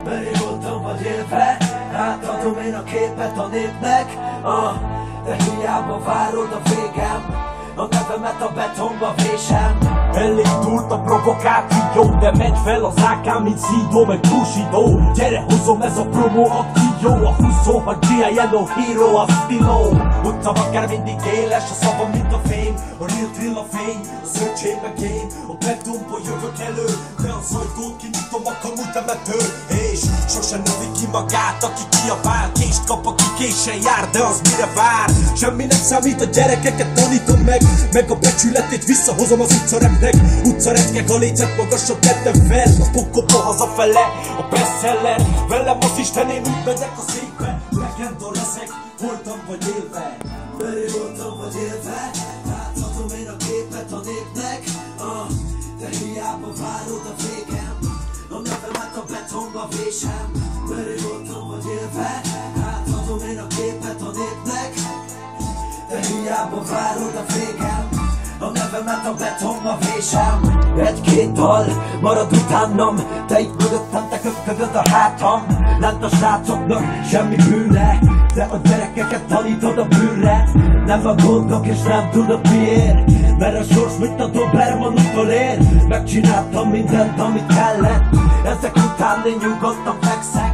Merültem vagy élve, átadom én a képet a népnek, de hiába várod a végem, a nevemet a betonba vésem. Elindult a provokáció, de megy fel az AK, mint Szidó meg Bushido. Gyere, hozom, ez a promo akció, a 26 G, a Yellow Hero, a Stilo. Utcam akár mindig éles, a szavam mint a fém, a real drill a fény, a szörcsém meg én. A betonba jövök elő, de az ajtót kinyitom, a kamut emető. És sosem növi ki magát, aki kiabál, kést kap, aki késen jár, de az mire vár? Semmi nem számít, a gyerekeket tanítom meg a becsületét visszahozom az utcarepnek. Utcaretkek, a lécet magasabb tettem fel, a pokkoba hazafele, a bestseller. Velem az Istenén úgy megyek a székbe, legenda leszek, voltam vagy élve. Merültem vagy élve, átadom én a képet a népnek, de hiába várod a végem, a nevemet a betonba vésem. Merültem vagy élve, átadom én a képet a népnek, de hiába várod a végem, a nevemet a betonba vésem. Egy-két dal marad utánam, te itt mögöttem, te köpködöd a hátam. Lent a srácoknak semmi bűne, de a gyerekeket tanítod a bűnre. Nem a gondok és nem tudod miért, mert a sors mint a Doberman utolér. Megcsináltam mindent, amit kellett, ezek után én nyugodtan fekszek.